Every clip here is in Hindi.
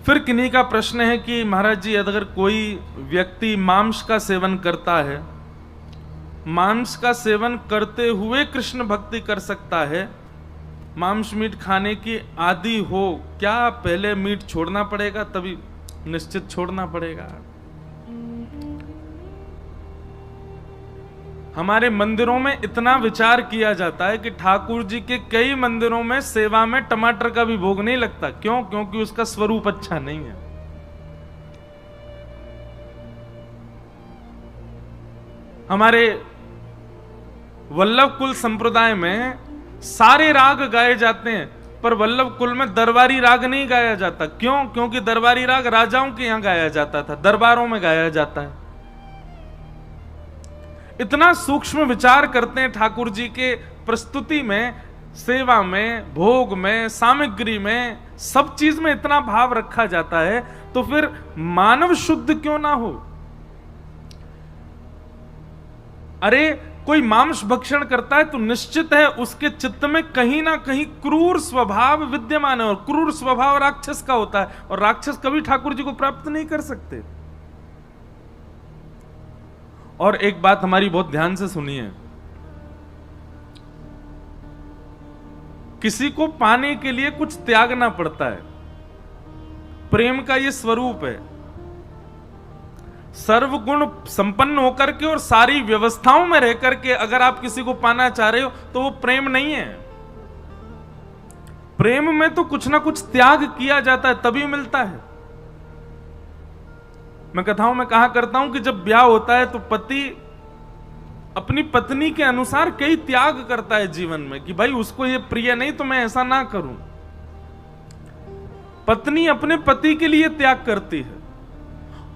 फिर किन्हीं का प्रश्न है कि महाराज जी, अगर कोई व्यक्ति मांस का सेवन करता है, मांस का सेवन करते हुए कृष्ण भक्ति कर सकता है, मांस मीट खाने की आदि हो, क्या पहले मीट छोड़ना पड़ेगा? तभी निश्चित छोड़ना पड़ेगा। हमारे मंदिरों में इतना विचार किया जाता है कि ठाकुर जी के कई मंदिरों में सेवा में टमाटर का भी भोग नहीं लगता। क्यों? क्योंकि उसका स्वरूप अच्छा नहीं है। हमारे वल्लभ कुल संप्रदाय में सारे राग गाए जाते हैं, पर वल्लभ कुल में दरबारी राग नहीं गाया जाता। क्यों? क्योंकि दरबारी राग राजाओं के यहां गाया जाता था, दरबारों में गाया जाता है। इतना सूक्ष्म विचार करते हैं ठाकुर जी के प्रस्तुति में, सेवा में, भोग में, सामग्री में, सब चीज में इतना भाव रखा जाता है, तो फिर मानव शुद्ध क्यों ना हो? अरे कोई मांस भक्षण करता है तो निश्चित है उसके चित्त में कहीं ना कहीं क्रूर स्वभाव विद्यमान है, और क्रूर स्वभाव राक्षस का होता है, और राक्षस कभी ठाकुर जी को प्राप्त नहीं कर सकते। और एक बात हमारी बहुत ध्यान से सुनिए, किसी को पाने के लिए कुछ त्यागना पड़ता है। प्रेम का यह स्वरूप है। सर्वगुण संपन्न होकर के और सारी व्यवस्थाओं में रह करके अगर आप किसी को पाना चाह रहे हो तो वो प्रेम नहीं है। प्रेम में तो कुछ ना कुछ त्याग किया जाता है, तभी मिलता है। मैं कथाओं में कहा करता हूं कि जब ब्याह होता है तो पति अपनी पत्नी के अनुसार कई त्याग करता है जीवन में, कि भाई उसको ये प्रिय नहीं तो मैं ऐसा ना करूं। पत्नी अपने पति के लिए त्याग करती है,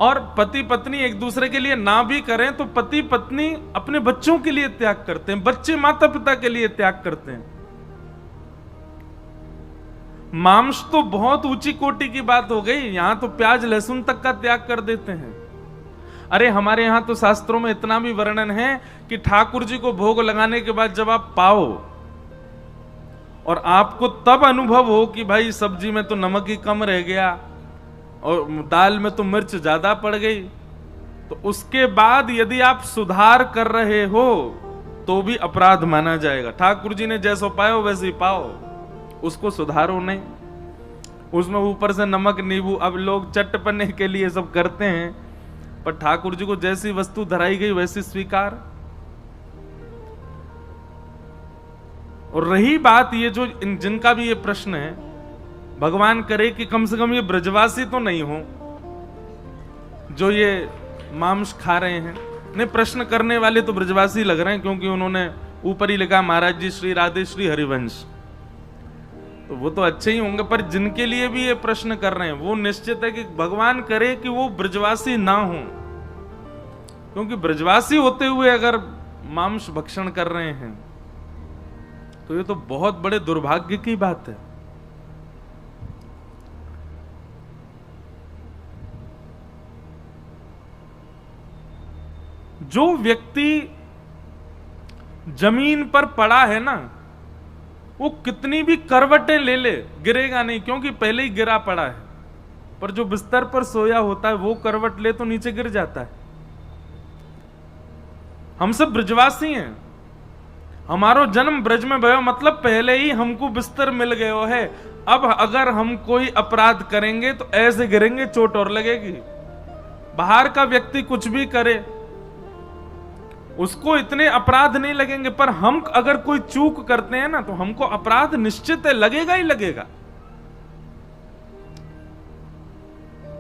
और पति पत्नी एक दूसरे के लिए ना भी करें तो पति पत्नी अपने बच्चों के लिए त्याग करते हैं, बच्चे माता पिता के लिए त्याग करते हैं। मांस तो बहुत ऊंची कोटि की बात हो गई, यहां तो प्याज लहसुन तक का त्याग कर देते हैं। अरे हमारे यहां तो शास्त्रों में इतना भी वर्णन है कि ठाकुर जी को भोग लगाने के बाद जब आप पाओ और आपको तब अनुभव हो कि भाई सब्जी में तो नमक ही कम रह गया और दाल में तो मिर्च ज्यादा पड़ गई, तो उसके बाद यदि आप सुधार कर रहे हो तो भी अपराध माना जाएगा। ठाकुर जी ने जैसो पायो वैसे ही पाओ, उसको सुधारो नहीं। उसमें ऊपर से नमक नींबू, अब लोग चटपने के लिए सब करते हैं, पर ठाकुर जी को जैसी वस्तु धराई गई वैसी स्वीकार। और रही बात ये जो जिनका भी ये प्रश्न है, भगवान करे कि कम से कम ये ब्रजवासी तो नहीं हो जो ये मांस खा रहे हैं। नहीं, प्रश्न करने वाले तो ब्रजवासी लग रहे हैं, क्योंकि उन्होंने ऊपर ही लिखा महाराज जी श्री राधे श्री हरिवंश, तो वो तो अच्छे ही होंगे। पर जिनके लिए भी ये प्रश्न कर रहे हैं वो निश्चित है कि भगवान करे कि वो ब्रजवासी ना हो, क्योंकि ब्रजवासी होते हुए अगर मांस भक्षण कर रहे हैं तो ये तो बहुत बड़े दुर्भाग्य की बात है। जो व्यक्ति जमीन पर पड़ा है ना, वो कितनी भी करवटें ले ले गिरेगा नहीं, क्योंकि पहले ही गिरा पड़ा है। पर जो बिस्तर पर सोया होता है वो करवट ले तो नीचे गिर जाता है। हम सब ब्रजवासी हैं, हमारो जन्म ब्रज में भयो, मतलब पहले ही हमको बिस्तर मिल गयो है। अब अगर हम कोई अपराध करेंगे तो ऐसे गिरेंगे, चोट और लगेगी। बाहर का व्यक्ति कुछ भी करे उसको इतने अपराध नहीं लगेंगे, पर हम अगर कोई चूक करते हैं ना तो हमको अपराध निश्चित है, लगेगा ही लगेगा।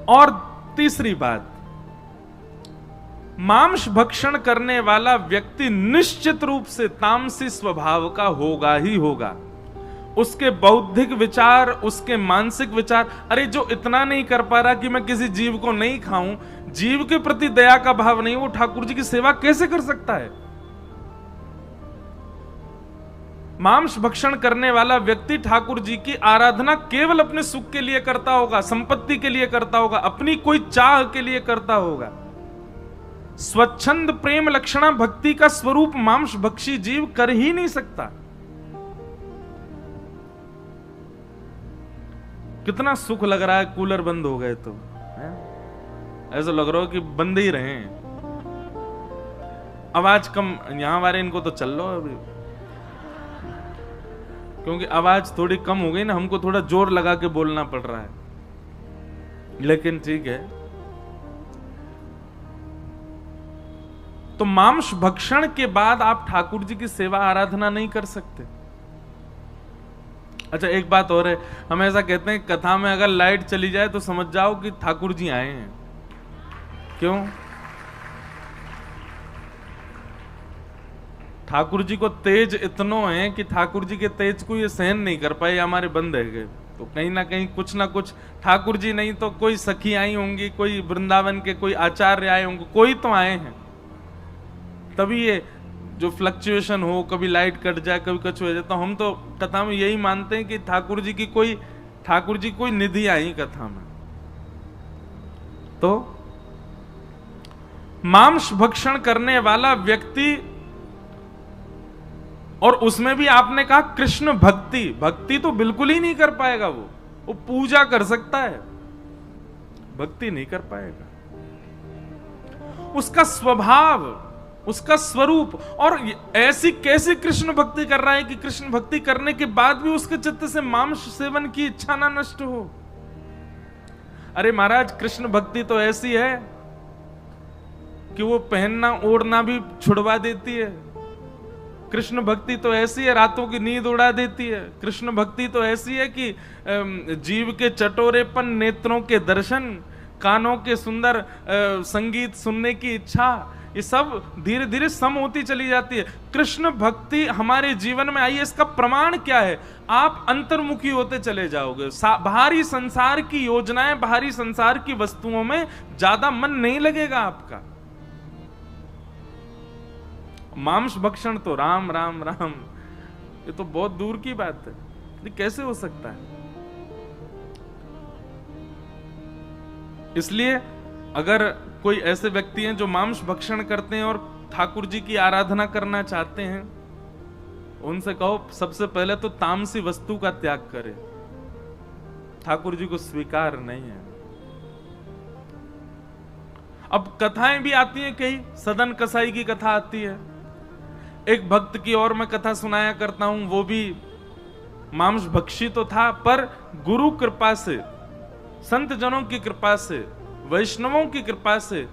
और तीसरी बात, मांस भक्षण करने वाला व्यक्ति निश्चित रूप से तामसी स्वभाव का होगा ही होगा। उसके बौद्धिक विचार, उसके मानसिक विचार, अरे जो इतना नहीं कर पा रहा कि मैं किसी जीव को नहीं खाऊं, जीव के प्रति दया का भाव नहीं, वो ठाकुर जी की सेवा कैसे कर सकता है? मांस भक्षण करने वाला व्यक्ति ठाकुर जी की आराधना केवल अपने सुख के लिए करता होगा, संपत्ति के लिए करता होगा, अपनी कोई चाह के लिए करता होगा। स्वच्छंद प्रेम लक्षणा भक्ति का स्वरूप मांस भक्षी जीव कर ही नहीं सकता। कितना सुख लग रहा है कूलर बंद हो गए तो, है? ऐसा लग रहा हो कि बंद ही रहे। आवाज कम, यहां वाले इनको तो चल लो अभी, क्योंकि आवाज थोड़ी कम हो गई ना, हमको थोड़ा जोर लगा के बोलना पड़ रहा है, लेकिन ठीक है। तो मांस भक्षण के बाद आप ठाकुर जी की सेवा आराधना नहीं कर सकते। अच्छा, एक बात और है, हम ऐसा कहते हैं कथा में अगर लाइट चली जाए तो समझ जाओ कि ठाकुर जी आए हैं। क्यों? ठाकुर जी को तेज इतनो है कि ठाकुर जी के तेज को ये सहन नहीं कर पाए, हमारे बंद रह गए। तो कहीं ना कहीं कुछ ना कुछ, ठाकुर जी नहीं तो कोई सखी आई होंगी, कोई वृंदावन के कोई आचार्य आए होंगे, कोई तो आए हैं, तभी ये जो फ्लक्चुएशन हो, कभी लाइट कट जाए, कभी कुछ हो जाए। तो हम तो कथा में यही मानते हैं कि ठाकुर जी कोई निधि आई कथा में। तो मांस भक्षण करने वाला व्यक्ति, और उसमें भी आपने कहा कृष्ण भक्ति तो बिल्कुल ही नहीं कर पाएगा। वो पूजा कर सकता है, भक्ति नहीं कर पाएगा। उसका स्वभाव, उसका स्वरूप, और ऐसी कैसी कृष्ण भक्ति कर रहा है कि कृष्ण भक्ति करने के बाद भी उसके चित्त से मांस सेवन की इच्छा ना नष्ट हो। अरे महाराज, कृष्ण भक्ति तो ऐसी है कि वो पहनना ओढ़ना भी छुड़वा देती है। कृष्ण भक्ति तो ऐसी है, रातों की नींद उड़ा देती है। कृष्ण भक्ति तो ऐसी है कि जीव के चटोरेपन, नेत्रों के दर्शन, कानों के सुंदर संगीत सुनने की इच्छा, ये सब धीरे धीरे सम होती चली जाती है। कृष्ण भक्ति हमारे जीवन में आई है, इसका प्रमाण क्या है? आप अंतर्मुखी होते चले जाओगे। बाहरी संसार की योजनाएं, बाहरी संसार की वस्तुओं में ज्यादा मन नहीं लगेगा आपका। मांस भक्षण तो राम राम राम, ये तो बहुत दूर की बात है। ये कैसे हो सकता है? इसलिए अगर कोई ऐसे व्यक्ति हैं जो मांस भक्षण करते हैं और ठाकुर जी की आराधना करना चाहते हैं, उनसे कहो सबसे पहले तो तामसी वस्तु का त्याग करें। ठाकुर जी को स्वीकार नहीं है। अब कथाएं भी आती हैं, कई सदन कसाई की कथा आती है। एक भक्त की और मैं कथा सुनाया करता हूं, वो भी मांस भक्षी तो था, पर गुरु कृपा से, संत जनों की कृपा से, वैष्णवों की कृपा से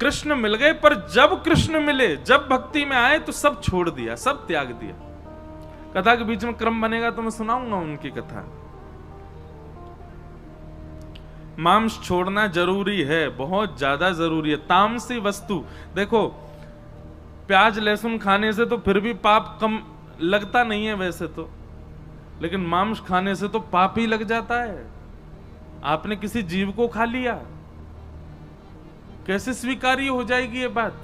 कृष्ण मिल गए। पर जब कृष्ण मिले, जब भक्ति में आए तो सब छोड़ दिया, सब त्याग दिया। कथा के बीच में क्रम बनेगा तो मैं सुनाऊंगा उनकी कथा। मांस छोड़ना जरूरी है, बहुत ज्यादा जरूरी है। तामसी वस्तु, देखो प्याज लहसुन खाने से तो फिर भी पाप कम लगता नहीं है वैसे तो, लेकिन मांस खाने से तो पाप ही लग जाता है। आपने किसी जीव को खा लिया, कैसे स्वीकार्य हो जाएगी ये बात?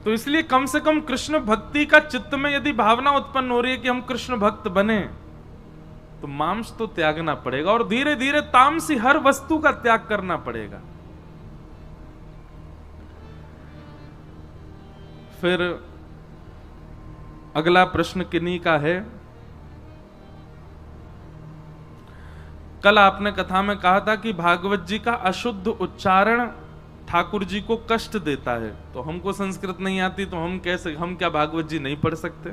तो इसलिए कम से कम कृष्ण भक्ति का चित्त में यदि भावना उत्पन्न हो रही है कि हम कृष्ण भक्त बने, तो मांस तो त्यागना पड़ेगा, और धीरे धीरे तामसी हर वस्तु का त्याग करना पड़ेगा। फिर अगला प्रश्न किन्हीं का है। कल आपने कथा में कहा था कि भागवत जी का अशुद्ध उच्चारण ठाकुर जी को कष्ट देता है। तो हमको संस्कृत नहीं आती तो हम क्या भागवत जी नहीं पढ़ सकते?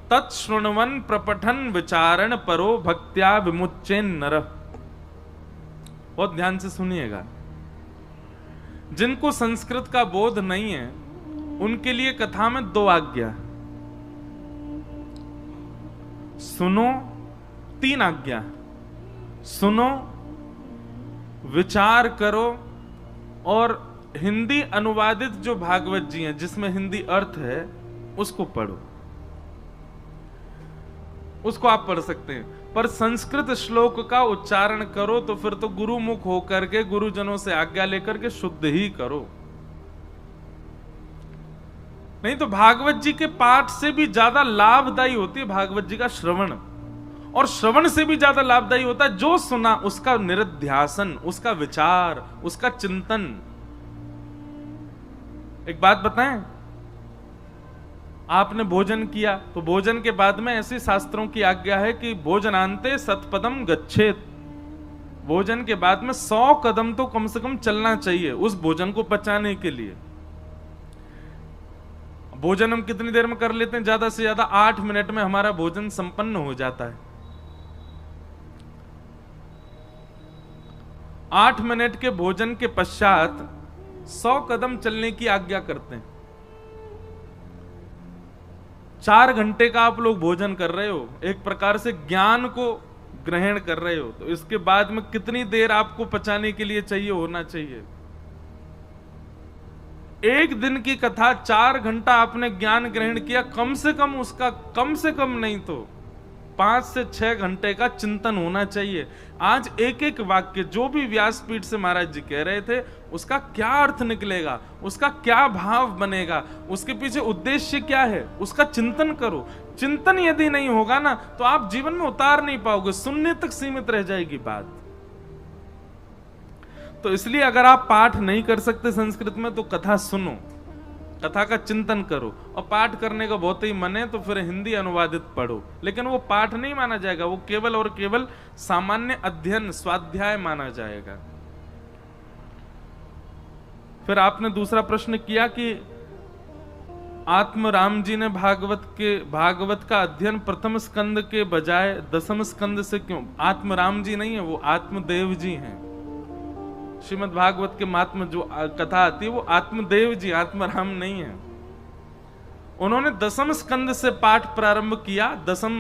तत्श्रृण्वन प्रपठन विचारण परो भक्त्या विमुच्चेन नरः। बहुत ध्यान से सुनिएगा। जिनको संस्कृत का बोध नहीं है उनके लिए कथा में दो आज्ञा, सुनो, तीन आज्ञा, सुनो, विचार करो, और हिंदी अनुवादित जो भागवत जी हैं जिसमें हिंदी अर्थ है उसको पढ़ो। उसको आप पढ़ सकते हैं, पर संस्कृत श्लोक का उच्चारण करो तो फिर तो गुरुमुख होकर के, गुरुजनों से आज्ञा लेकर के शुद्ध ही करो। नहीं तो भागवत जी के पाठ से भी ज्यादा लाभदायी होती है भागवत जी का श्रवण, और श्रवण से भी ज्यादा लाभदायी होता है जो सुना उसका निरध्यासन, उसका विचार, उसका चिंतन। एक बात बताएं, आपने भोजन किया, तो भोजन के बाद में ऐसी शास्त्रों की आज्ञा है कि भोजनांते शतपदम गच्छेत, भोजन के बाद में 100 कदम तो कम से कम चलना चाहिए उस भोजन को पचाने के लिए। भोजन हम कितनी देर में कर लेते हैं? ज्यादा से ज्यादा 8 मिनट में हमारा भोजन संपन्न हो जाता है। 8 मिनट के भोजन के पश्चात 100 कदम चलने की आज्ञा करते हैं। 4 घंटे का आप लोग भोजन कर रहे हो, एक प्रकार से ज्ञान को ग्रहण कर रहे हो, तो इसके बाद में कितनी देर आपको पचाने के लिए चाहिए होना चाहिए? एक दिन की कथा 4 घंटा आपने ज्ञान ग्रहण किया, कम से कम उसका कम से कम नहीं तो 5 से 6 घंटे का चिंतन होना चाहिए। आज एक एक वाक्य जो भी व्यासपीठ से महाराज जी कह रहे थे, उसका क्या अर्थ निकलेगा, उसका क्या भाव बनेगा, उसके पीछे उद्देश्य क्या है, उसका चिंतन करो। चिंतन यदि नहीं होगा ना, तो आप जीवन में उतार नहीं पाओगे, सुनने तक सीमित रह जाएगी बात। तो इसलिए अगर आप पाठ नहीं कर सकते संस्कृत में, तो कथा सुनो, कथा का चिंतन करो। और पाठ करने का बहुत ही मन है तो फिर हिंदी अनुवादित पढ़ो, लेकिन वो पाठ नहीं माना जाएगा, वो केवल और केवल सामान्य अध्ययन स्वाध्याय माना जाएगा। फिर आपने दूसरा प्रश्न किया कि आत्म राम जी ने भागवत का अध्ययन प्रथम स्कंद के बजाय दसम स्कंद से क्यों? आत्म राम जी नहीं है, वो आत्मदेव जी हैं। श्रीमद् भागवत के महात्म जो कथा आती है वो आत्मदेव जी, आत्मराम नहीं है। उन्होंने दसम स्कंद से पाठ प्रारंभ किया, दसम,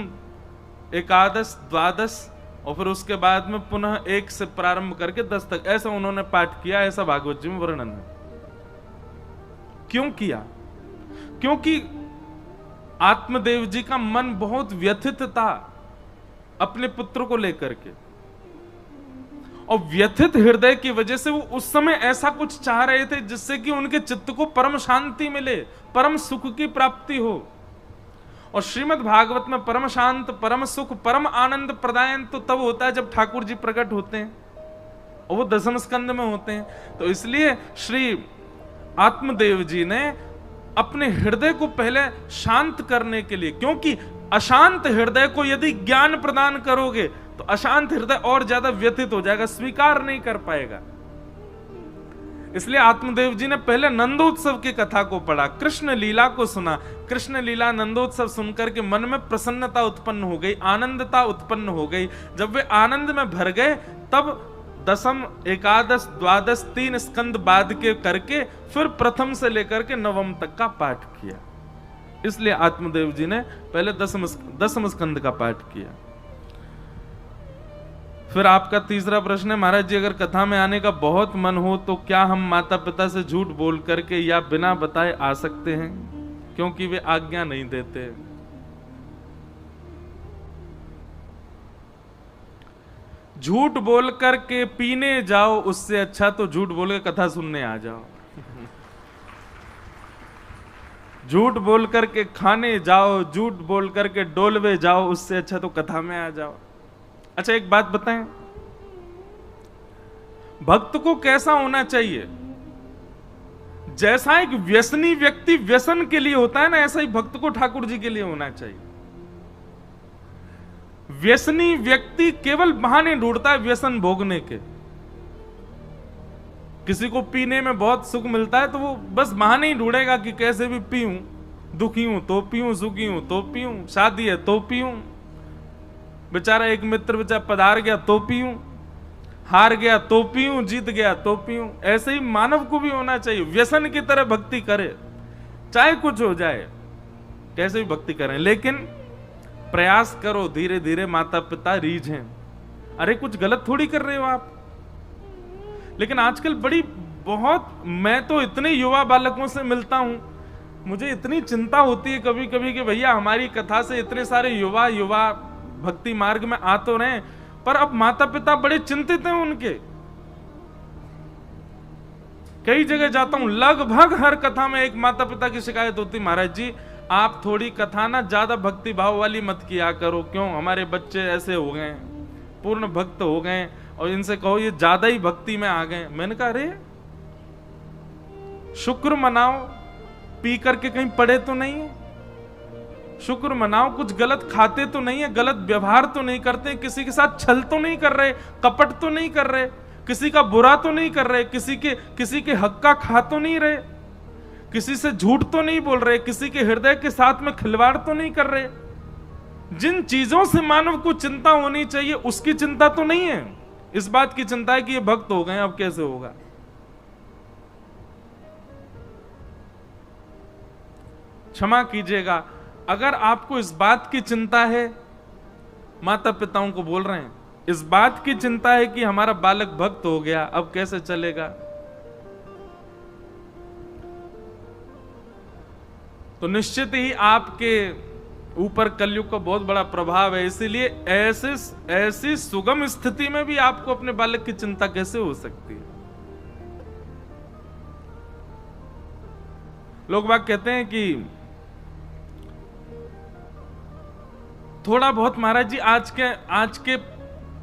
एकादश, द्वादश, और फिर उसके बाद में पुनः 1 से प्रारंभ करके 10 तक, ऐसा उन्होंने पाठ किया, ऐसा भागवत जी में वर्णन है। क्यों किया? क्योंकि आत्मदेव जी का मन बहुत व्यथित था अपने पुत्र को लेकर के, और व्यथित हृदय की वजह से वो उस समय ऐसा कुछ चाह रहे थे जिससे कि उनके चित्त को परम शांति मिले, परम सुख की प्राप्ति हो। और श्रीमद् भागवत में परम शांत, परम सुख, परम आनंद प्रदायन तो तब होता है जब ठाकुर जी प्रकट होते हैं, और वो दसम स्कंद में होते हैं। तो इसलिए श्री आत्मदेव जी ने अपने हृदय को पहले शांत करने के लिए, क्योंकि अशांत हृदय को यदि ज्ञान प्रदान करोगे तो अशांत हृदय और ज्यादा व्यथित हो जाएगा, स्वीकार नहीं कर पाएगा। इसलिए आत्मदेव जी ने पहले नंदोत्सव की कथा को पढ़ा, कृष्ण लीला को सुना। कृष्ण लीला नंदोत्सव सुनकर के मन में प्रसन्नता उत्पन्न हो गई, आनंदता उत्पन्न हो गई। जब वे आनंद में भर गए, तब दसम, एकादश, द्वादश, 3 स्कंद बाद के करके फिर प्रथम से लेकर के नवम तक का पाठ किया। इसलिए आत्मदेव जी ने पहले दसम स्कंद का पाठ किया। फिर आपका तीसरा प्रश्न है, महाराज जी अगर कथा में आने का बहुत मन हो तो क्या हम माता पिता से झूठ बोल करके या बिना बताए आ सकते हैं, क्योंकि वे आज्ञा नहीं देते? झूठ बोल करके पीने जाओ, उससे अच्छा तो झूठ बोल के कथा सुनने आ जाओ। झूठ बोल करके खाने जाओ, झूठ बोल करके डोलवे जाओ, उससे अच्छा तो कथा में आ जाओ। अच्छा एक बात बताएं, भक्त को कैसा होना चाहिए? जैसा एक व्यसनी व्यक्ति व्यसन के लिए होता है ना, ऐसा ही भक्त को ठाकुर जी के लिए होना चाहिए। व्यसनी व्यक्ति केवल बहाने ढूंढता है व्यसन भोगने के। किसी को पीने में बहुत सुख मिलता है तो वो बस बहाने ही ढूंढेगा कि कैसे भी पीऊं, दुखी हूं तो पीऊं, सुखी हूं तो पीऊं, शादी है तो पीऊं, बेचारा एक मित्र बेचारा पधार गया तो पीऊं, हार गया तो पीऊं, जीत गया तो पीऊं। ऐसे ही मानव को भी होना चाहिए, व्यसन की तरह भक्ति करे, चाहे कुछ हो जाए, कैसे भी भक्ति करें, लेकिन प्रयास करो, धीरे धीरे माता पिता रीझें। अरे कुछ गलत थोड़ी कर रहे हो आप। लेकिन आजकल मैं तो इतने युवा बालकों से मिलता हूं, मुझे इतनी चिंता होती है कभी कभी कि भैया हमारी कथा से इतने सारे युवा भक्ति मार्ग में आ तो रहे, पर अब माता पिता बड़े चिंतित हैं उनके। कई जगह जाता हूं, लगभग हर कथा में एक माता पिता की शिकायत होती, महाराज जी आप थोड़ी कथा ना ज्यादा भक्ति भाव वाली मत किया करो, क्यों हमारे बच्चे ऐसे हो गए, पूर्ण भक्त हो गए, और इनसे कहो ये ज्यादा ही भक्ति में आ गए। मैंने कहा अरे शुक्र मनाओ, पी करके कहीं पड़े तो नहीं है। शुक्र मनाओ, कुछ गलत खाते तो नहीं है, गलत व्यवहार तो नहीं करते, किसी के साथ छल तो नहीं कर रहे, कपट तो नहीं कर रहे, किसी का बुरा तो नहीं कर रहे, किसी के हक का खा तो नहीं रहे, किसी से झूठ तो नहीं बोल रहे, किसी के हृदय के साथ में खिलवाड़ तो नहीं कर रहे। जिन चीजों से मानव को चिंता होनी चाहिए उसकी चिंता तो नहीं है। इस बात की चिंता है कि ये भक्त हो गए, अब कैसे होगा। क्षमा कीजिएगा, अगर आपको इस बात की चिंता है, माता पिताओं को बोल रहे हैं, इस बात की चिंता है कि हमारा बालक भक्त हो गया, अब कैसे चलेगा, तो निश्चित ही आपके ऊपर कलयुग का बहुत बड़ा प्रभाव है। इसीलिए ऐसी सुगम स्थिति में भी आपको अपने बालक की चिंता कैसे हो सकती है। लोग बात कहते हैं कि थोड़ा बहुत महाराज जी आज के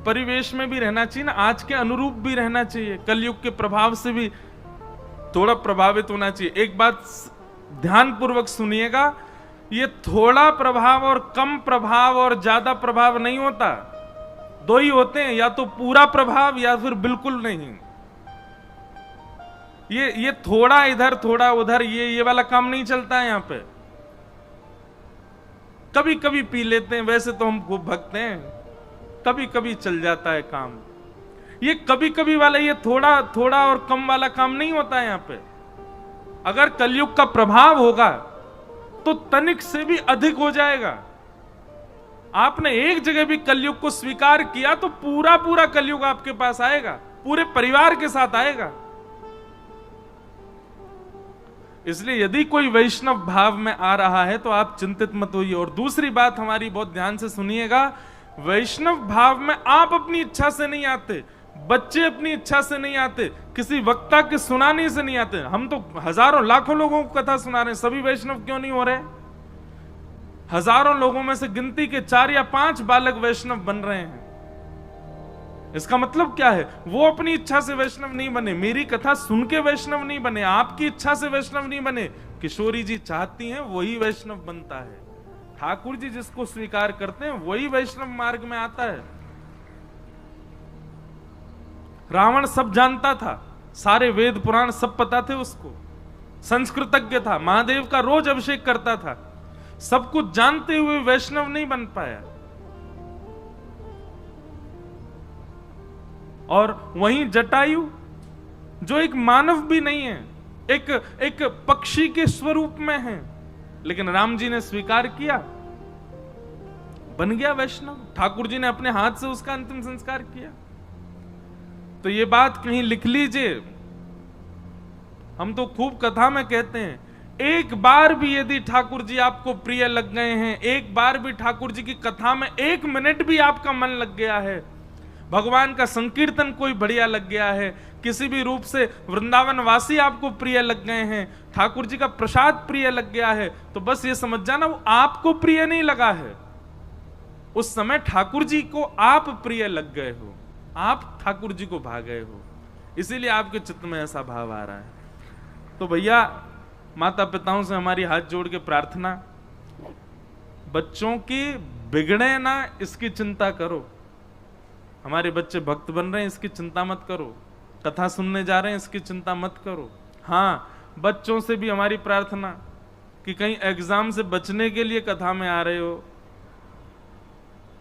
परिवेश में भी रहना चाहिए ना, आज के अनुरूप भी रहना चाहिए, कलयुग के प्रभाव से भी थोड़ा प्रभावित होना चाहिए। एक बात ध्यान पूर्वक सुनिएगा, ये थोड़ा प्रभाव और कम प्रभाव और ज्यादा प्रभाव नहीं होता, दो ही होते हैं, या तो पूरा प्रभाव या फिर बिल्कुल नहीं। ये थोड़ा इधर थोड़ा उधर ये वाला काम नहीं चलता है। यहां पे कभी कभी पी लेते हैं, वैसे तो हम खूब भक्त हैं, कभी कभी चल जाता है काम। ये कभी कभी वाला, ये थोड़ा थोड़ा और कम वाला काम नहीं होता है। यहां पे अगर कलयुग का प्रभाव होगा तो तनिक से भी अधिक हो जाएगा। आपने एक जगह भी कलयुग को स्वीकार किया तो पूरा पूरा कलयुग आपके पास आएगा, पूरे परिवार के साथ आएगा। इसलिए यदि कोई वैष्णव भाव में आ रहा है तो आप चिंतित मत होइए। और दूसरी बात हमारी बहुत ध्यान से सुनिएगा, वैष्णव भाव में आप अपनी इच्छा से नहीं आते, बच्चे अपनी इच्छा से नहीं आते, किसी वक्ता के सुनाने से नहीं आते। हम तो हजारों लाखों लोगों को कथा सुना रहे हैं, सभी वैष्णव क्यों नहीं हो रहे? हजारों लोगों में से गिनती के 4 या 5 बालक वैष्णव बन रहे हैं। इसका मतलब क्या है? वो अपनी इच्छा से वैष्णव नहीं बने, मेरी कथा सुन के वैष्णव नहीं बने, आपकी इच्छा से वैष्णव नहीं बने। किशोरी जी चाहती हैं वही वैष्णव बनता है, ठाकुर जी जिसको स्वीकार करते हैं वही वैष्णव मार्ग में आता है। रावण सब जानता था, सारे वेद पुराण सब पता थे उसको, संस्कृतज्ञ था, महादेव का रोज अभिषेक करता था, सब कुछ जानते हुए वैष्णव नहीं बन पाया। और वहीं जटायु जो एक मानव भी नहीं है, एक पक्षी के स्वरूप में है, लेकिन राम जी ने स्वीकार किया, बन गया वैष्णव। ठाकुर जी ने अपने हाथ से उसका अंतिम संस्कार किया। तो ये बात कहीं लिख लीजिए, हम तो खूब कथा में कहते हैं, एक बार भी यदि ठाकुर जी आपको प्रिय लग गए हैं, एक बार भी ठाकुर जी की कथा में 1 मिनट भी आपका मन लग गया है, भगवान का संकीर्तन कोई बढ़िया लग गया है, किसी भी रूप से वृंदावन वासी आपको प्रिय लग गए हैं, ठाकुर जी का प्रसाद प्रिय लग गया है, तो बस ये समझ जाना वो आपको प्रिय नहीं लगा है, उस समय ठाकुर जी को आप प्रिय लग गए हो, आप ठाकुर जी को भा गए हो, इसीलिए आपके चित्त में ऐसा भाव आ रहा है। तो भैया माता पिताओं से हमारी हाथ जोड़ के प्रार्थना, बच्चों की बिगड़े ना इसकी चिंता करो। हमारे बच्चे भक्त बन रहे हैं इसकी चिंता मत करो, कथा सुनने जा रहे हैं इसकी चिंता मत करो। हाँ, बच्चों से भी हमारी प्रार्थना कि कहीं एग्जाम से बचने के लिए कथा में आ रहे हो,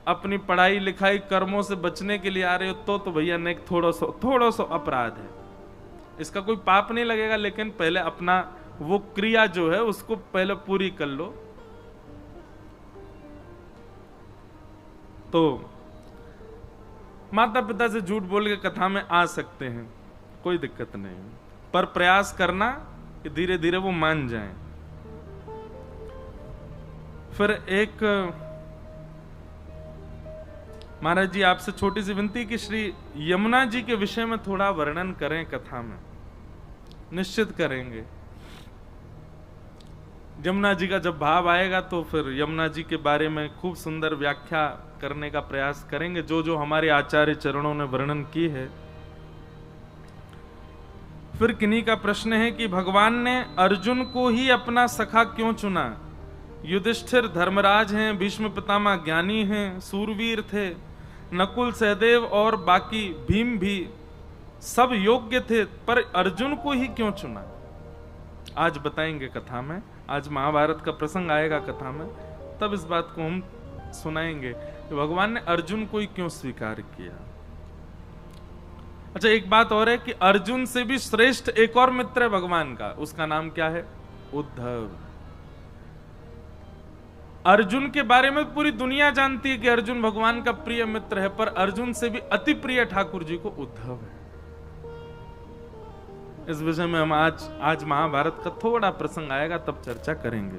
अपनी पढ़ाई लिखाई कर्मों से बचने के लिए आ रहे हो, तो भैया ने थोड़ा सा अपराध है, इसका कोई पाप नहीं लगेगा, लेकिन पहले अपना वो क्रिया जो है उसको पहले पूरी कर लो। तो माता पिता से झूठ बोल के कथा में आ सकते हैं, कोई दिक्कत नहीं, पर प्रयास करना कि धीरे धीरे वो मान जाएं। फिर एक महाराज जी आपसे छोटी सी विनती कि श्री यमुना जी के विषय में थोड़ा वर्णन करें कथा में। निश्चित करेंगे, यमुना जी का जब भाव आएगा तो फिर यमुना जी के बारे में खूब सुंदर व्याख्या करने का प्रयास करेंगे, जो जो हमारे आचार्य चरणों ने वर्णन की है। फिर किन्हीं का प्रश्न है कि भगवान ने अर्जुन को ही अपना सखा क्यों चुना, युधिष्ठिर धर्मराज हैं, भीष्म पितामह ज्ञानी हैं, सूरवीर थे, नकुल सहदेव और बाकी भीम भी सब योग्य थे, पर अर्जुन को ही क्यों चुना? आज बताएंगे कथा में, आज महाभारत का प्रसंग आएगा कथा में, तब इस बात को हम सुनाएंगे कि भगवान ने अर्जुन को ही क्यों स्वीकार किया। अच्छा, एक बात और है कि अर्जुन से भी श्रेष्ठ एक और मित्र है भगवान का, उसका नाम क्या है? उद्धव। अर्जुन के बारे में पूरी दुनिया जानती है कि अर्जुन भगवान का प्रिय मित्र है, पर अर्जुन से भी अति प्रिय ठाकुर जी को उद्धव है। इस विषय में हम आज महाभारत का थोड़ा प्रसंग आएगा, तब चर्चा करेंगे।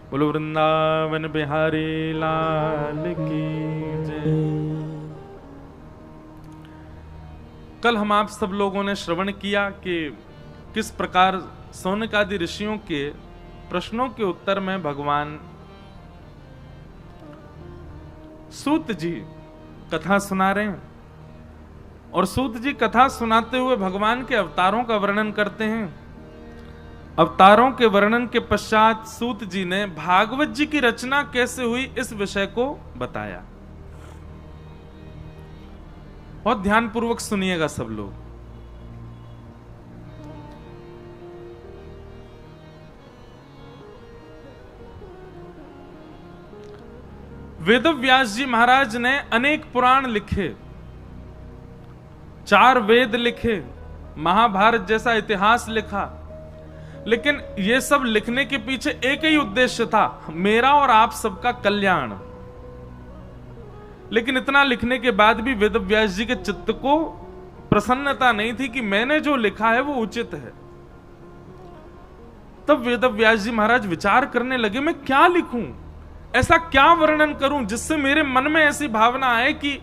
बोलो वृंदावन बिहारी लाल की जय। कल हम आप सब लोगों ने श्रवण किया कि किस प्रकार सौनक आदि ऋषियों के प्रश्नों के उत्तर में भगवान सूत जी कथा सुना रहे हैं, और सूत जी कथा सुनाते हुए भगवान के अवतारों का वर्णन करते हैं। अवतारों के वर्णन के पश्चात सूत जी ने भागवत जी की रचना कैसे हुई इस विषय को बताया। बहुत ध्यानपूर्वक सुनिएगा सब लोग। वेदव्यास जी महाराज ने अनेक पुराण लिखे, 4 वेद लिखे, महाभारत जैसा इतिहास लिखा, लेकिन ये सब लिखने के पीछे एक ही उद्देश्य था, मेरा और आप सबका कल्याण। लेकिन इतना लिखने के बाद भी वेदव्यास जी के चित्त को प्रसन्नता नहीं थी कि मैंने जो लिखा है वो उचित है। तब वेदव्यास जी महाराज विचार करने लगे, मैं क्या लिखूं, ऐसा क्या वर्णन करूं जिससे मेरे मन में ऐसी भावना आए कि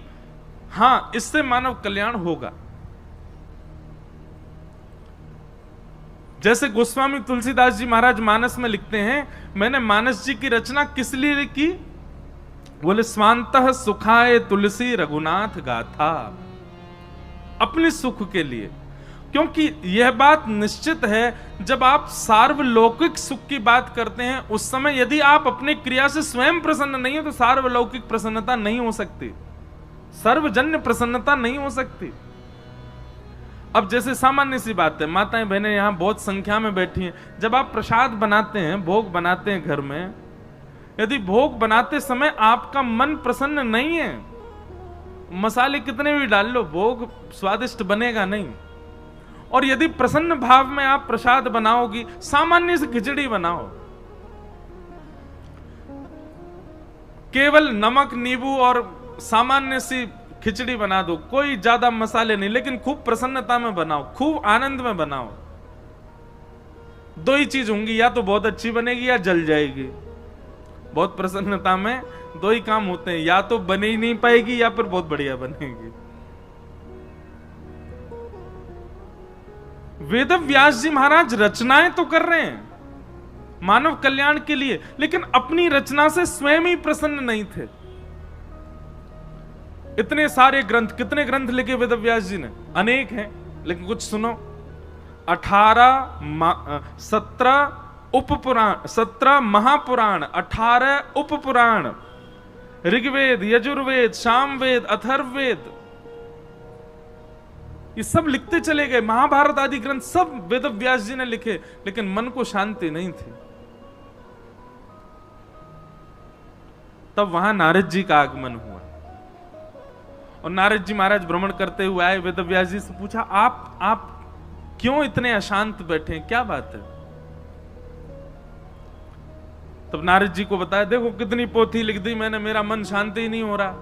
हां, इससे मानव कल्याण होगा। जैसे गोस्वामी तुलसीदास जी महाराज मानस में लिखते हैं, मैंने मानस जी की रचना किस लिए की? बोले स्वांतः सुखाय तुलसी रघुनाथ गाथा, अपने सुख के लिए। क्योंकि यह बात निश्चित है, जब आप सार्वलौकिक सुख की बात करते हैं उस समय यदि आप अपनी क्रिया से स्वयं प्रसन्न नहीं हो तो सार्वलौकिक प्रसन्नता नहीं हो सकती, सर्वजन्य प्रसन्नता नहीं हो सकती। अब जैसे सामान्य सी बात है, माताएं बहनें यहां बहुत संख्या में बैठी हैं, जब आप प्रसाद बनाते हैं, भोग बनाते हैं घर में, यदि भोग बनाते समय आपका मन प्रसन्न नहीं है, मसाले कितने भी डाल लो, भोग स्वादिष्ट बनेगा नहीं। और यदि प्रसन्न भाव में आप प्रसाद बनाओगी, सामान्य सी खिचड़ी बनाओ, केवल नमक नींबू और सामान्य सी खिचड़ी बना दो, कोई ज्यादा मसाले नहीं, लेकिन खूब प्रसन्नता में बनाओ, खूब आनंद में बनाओ, 2 ही चीज होंगी, या तो बहुत अच्छी बनेगी या जल जाएगी। बहुत प्रसन्नता में 2 ही काम होते हैं, या तो बने ही नहीं पाएगी या फिर बहुत बढ़िया बनेगी। वेदव्यास जी महाराज रचनाएं तो कर रहे हैं मानव कल्याण के लिए, लेकिन अपनी रचना से स्वयं ही प्रसन्न नहीं थे। इतने सारे ग्रंथ, कितने ग्रंथ लिखे वेदव्यास जी ने? अनेक हैं, लेकिन कुछ सुनो। 17 उपपुराण, 17 महापुराण, 18 उपपुराण, ऋग्वेद, यजुर्वेद, सामवेद, अथर्ववेद, ये सब लिखते चले गए। महाभारत आदि ग्रंथ सब वेदव्यास जी ने लिखे, लेकिन मन को शांति नहीं थी। तब वहां नारद जी का आगमन हुआ, और नारद जी महाराज भ्रमण करते हुए आए, वेदव्यास जी से पूछा, आप क्यों इतने अशांत बैठे हैं, क्या बात है? तब नारद जी को बताया, देखो कितनी पोथी लिख दी मैंने, मेरा मन शांति ही नहीं हो रहा।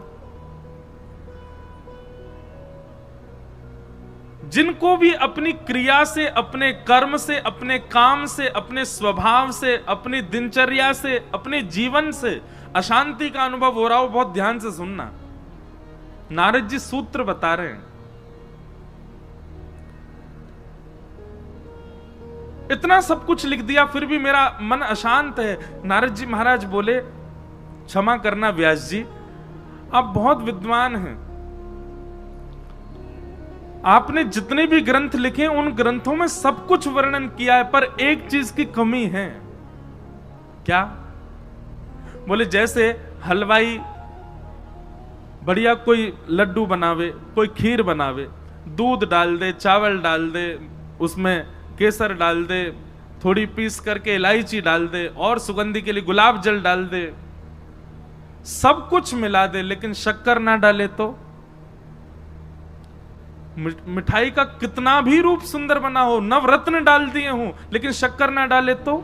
जिनको भी अपनी क्रिया से, अपने कर्म से, अपने काम से, अपने स्वभाव से, अपनी दिनचर्या से, अपने जीवन से अशांति का अनुभव हो रहा हो, बहुत ध्यान से सुनना। नारद जी सूत्र बता रहे हैं। इतना सब कुछ लिख दिया फिर भी मेरा मन अशांत है। नारद जी महाराज बोले, क्षमा करना व्यास जी, आप बहुत विद्वान हैं, आपने जितने भी ग्रंथ लिखे उन ग्रंथों में सब कुछ वर्णन किया है, पर एक चीज की कमी है। क्या? बोले जैसे हलवाई बढ़िया कोई लड्डू बनावे, कोई खीर बनावे, दूध डाल दे, चावल डाल दे, उसमें केसर डाल दे, थोड़ी पीस करके इलायची डाल दे और सुगंधी के लिए गुलाब जल डाल दे, सब कुछ मिला दे, लेकिन शक्कर ना डाले तो मिठाई का कितना भी रूप सुंदर बना हो, नवरत्न डाल दिए हो, लेकिन शक्कर ना डाले तो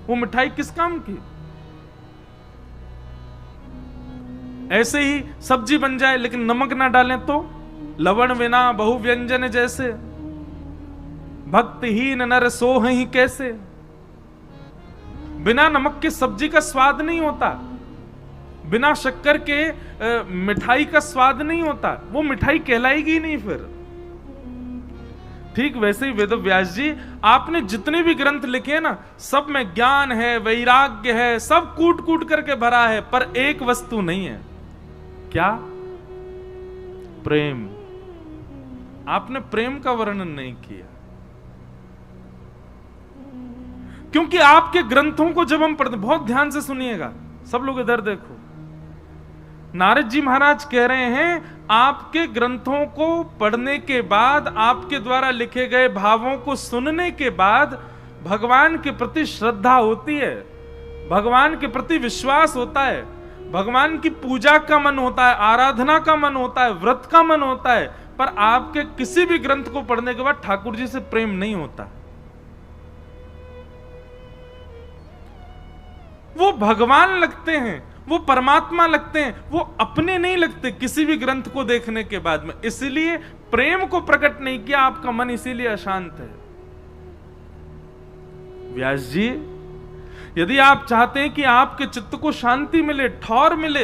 वो मिठाई किस काम की। ऐसे ही सब्जी बन जाए लेकिन नमक ना डालें तो लवण विना बहु व्यंजन जैसे, भक्तिहीन नर सोह ही कैसे। बिना नमक के सब्जी का स्वाद नहीं होता, बिना शक्कर के मिठाई का स्वाद नहीं होता, वो मिठाई कहलाएगी नहीं फिर। ठीक वैसे ही वेद व्यास जी, आपने जितने भी ग्रंथ लिखे ना, सब में ज्ञान है, वैराग्य है, सब कूट कूट करके भरा है, पर एक वस्तु नहीं है। क्या? प्रेम। आपने प्रेम का वर्णन नहीं किया, क्योंकि आपके ग्रंथों को जब हम पढ़ते, बहुत ध्यान से सुनिएगा सब लोग, इधर देखो। नारद जी महाराज कह रहे हैं, आपके ग्रंथों को पढ़ने के बाद, आपके द्वारा लिखे गए भावों को सुनने के बाद भगवान के प्रति श्रद्धा होती है, भगवान के प्रति विश्वास होता है, भगवान की पूजा का मन होता है, आराधना का मन होता है, व्रत का मन होता है। पर आपके किसी भी ग्रंथ को पढ़ने के बाद ठाकुर जी से प्रेम नहीं होता। वो भगवान लगते हैं, वो परमात्मा लगते हैं, वो अपने नहीं लगते किसी भी ग्रंथ को देखने के बाद में। इसलिए प्रेम को प्रकट नहीं किया, आपका मन इसीलिए अशांत है। व्यास जी, यदि आप चाहते हैं कि आपके चित्त को शांति मिले, ठौर मिले,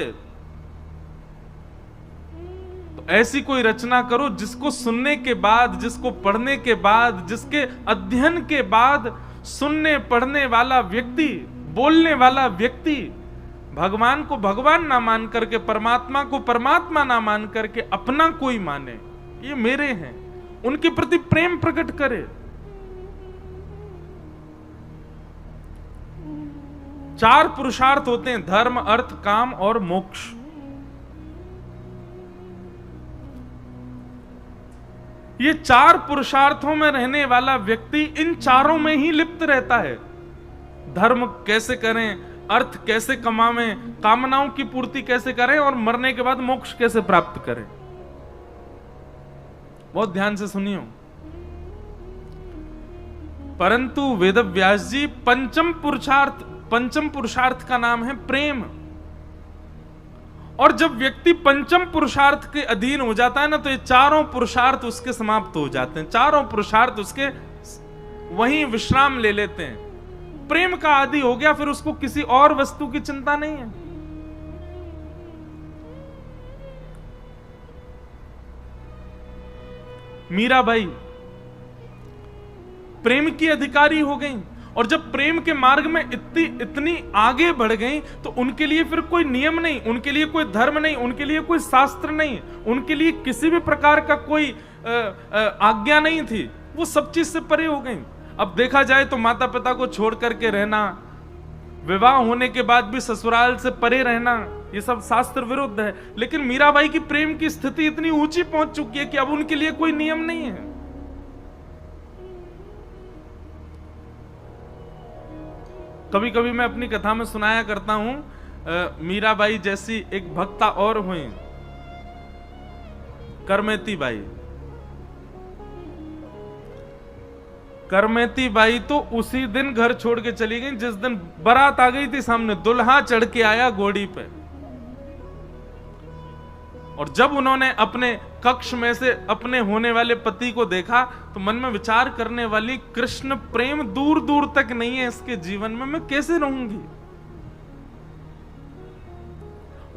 तो ऐसी कोई रचना करो जिसको सुनने के बाद, जिसको पढ़ने के बाद, जिसके अध्ययन के बाद सुनने पढ़ने वाला व्यक्ति, बोलने वाला व्यक्ति भगवान को भगवान ना मान करके, परमात्मा को परमात्मा ना मान करके अपना कोई माने, ये मेरे हैं, उनके प्रति प्रेम प्रकट करे। चार पुरुषार्थ होते हैं, धर्म, अर्थ, काम और मोक्ष। ये चार पुरुषार्थों में रहने वाला व्यक्ति इन चारों में ही लिप्त रहता है। धर्म कैसे करें, अर्थ कैसे कमावें, कामनाओं की पूर्ति कैसे करें, और मरने के बाद मोक्ष कैसे प्राप्त करें। बहुत ध्यान से सुनियो। परंतु वेदव्यास जी, पंचम पुरुषार्थ का नाम है प्रेम। और जब व्यक्ति पंचम पुरुषार्थ के अधीन हो जाता है ना, तो ये चारों पुरुषार्थ उसके समाप्त हो जाते हैं, चारों पुरुषार्थ उसके वहीं विश्राम ले लेते हैं। प्रेम का आदि हो गया, फिर उसको किसी और वस्तु की चिंता नहीं है। मीराबाई प्रेम की अधिकारी हो गई, और जब प्रेम के मार्ग में इतनी आगे बढ़ गई, तो उनके लिए फिर कोई नियम नहीं, उनके लिए कोई धर्म नहीं, उनके लिए कोई शास्त्र नहीं, उनके लिए किसी भी प्रकार का कोई आज्ञा नहीं थी। वो सब चीज से परे हो गई। अब देखा जाए तो माता पिता को छोड़ करके रहना, विवाह होने के बाद भी ससुराल से परे रहना, ये सब शास्त्र विरुद्ध है। लेकिन मीराबाई की प्रेम की स्थिति इतनी ऊंची पहुंच चुकी है कि अब उनके लिए कोई नियम नहीं है। कभी कभी मैं अपनी कथा में सुनाया करता हूं, मीराबाई जैसी एक भक्ता और हुई, करमेती बाई। करमेती बाई तो उसी दिन घर छोड़ के चली गई जिस दिन बारात आ गई थी सामने, दुल्हा चढ़ के आया घोड़ी पे। और जब उन्होंने अपने कक्ष में से अपने होने वाले पति को देखा, तो मन में विचार करने वाली, कृष्ण प्रेम दूर दूर तक नहीं है इसके जीवन में, मैं कैसे रहूंगी।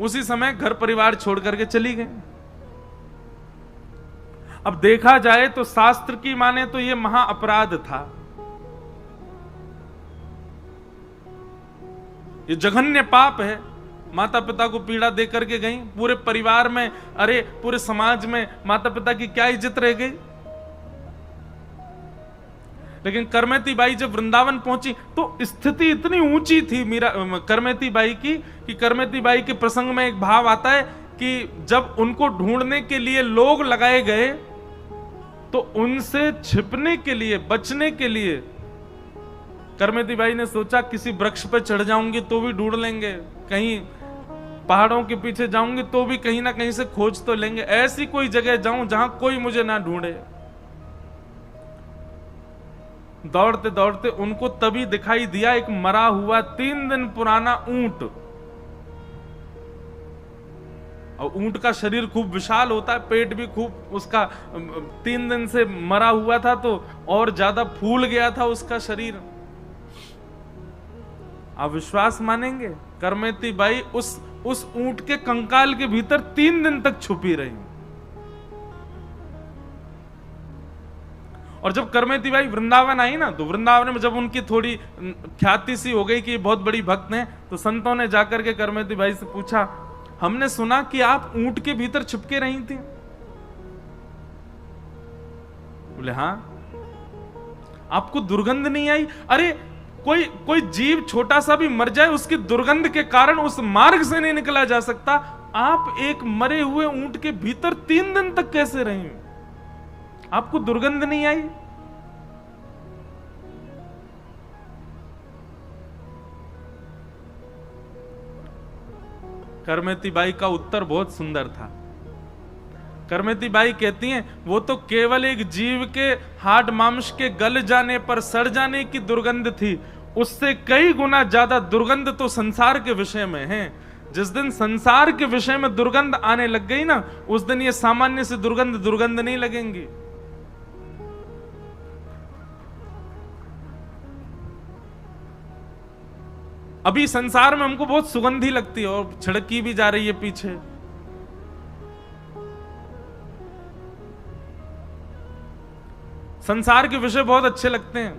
उसी समय घर परिवार छोड़ करके चली गई। अब देखा जाए तो शास्त्र की माने तो यह महा अपराध था, ये जघन्य पाप है। माता पिता को पीड़ा दे करके गई, पूरे परिवार में, अरे पूरे समाज में माता पिता की क्या इज्जत रह गई। लेकिन करमेती बाई जब वृंदावन पहुंची तो स्थिति इतनी ऊंची थी मीरा करमेती बाई की, कि करमेती बाई के प्रसंग में एक भाव आता है कि जब उनको ढूंढने के लिए लोग लगाए गए तो उनसे छिपने के लिए, बचने के लिए करमेती बाई ने सोचा किसी वृक्ष पर चढ़ जाऊंगी तो भी ढूंढ लेंगे, कहीं पहाड़ों के पीछे जाऊंगी तो भी कहीं ना कहीं से खोज तो लेंगे, ऐसी कोई जगह जाऊं जहां कोई मुझे ना ढूंढे। दौड़ते दौड़ते उनको तभी दिखाई दिया एक मरा हुआ 3 दिन पुराना ऊंट। और ऊंट का शरीर खूब विशाल होता है, पेट भी खूब उसका 3 दिन से मरा हुआ था तो और ज्यादा फूल गया था उसका शरीर। आप विश्वास मानेंगे, करमेती बाई उस ऊंट के कंकाल के भीतर 3 दिन तक छुपी रही। और जब करमेती बाई वृंदावन आई ना, तो वृंदावन में जब उनकी थोड़ी ख्याति सी हो गई कि बहुत बड़ी भक्त हैं, तो संतों ने जाकर के करमेती बाई से पूछा, हमने सुना कि आप ऊंट के भीतर छिपके रही थी। बोले हाँ। आपको दुर्गंध नहीं आई? अरे कोई जीव छोटा सा भी मर जाए, उसकी दुर्गंध के कारण उस मार्ग से नहीं निकला जा सकता। आप एक मरे हुए ऊंट के भीतर 3 दिन तक कैसे रही? आपको दुर्गंध नहीं आई? करमेती बाई का उत्तर बहुत सुंदर था। करमेती बाई कहती हैं, वो तो केवल एक जीव के हाड मांस के गल जाने पर सड़ जाने की दुर्गंध थी, उससे कई गुना ज्यादा दुर्गंध तो संसार के विषय में है। जिस दिन संसार के विषय में दुर्गंध आने लग गई ना, उस दिन ये सामान्य से दुर्गंध नहीं लगेंगी। अभी संसार में हमको बहुत सुगंधी लगती है और छिड़की भी जा रही है पीछे। संसार के विषय बहुत अच्छे लगते हैं,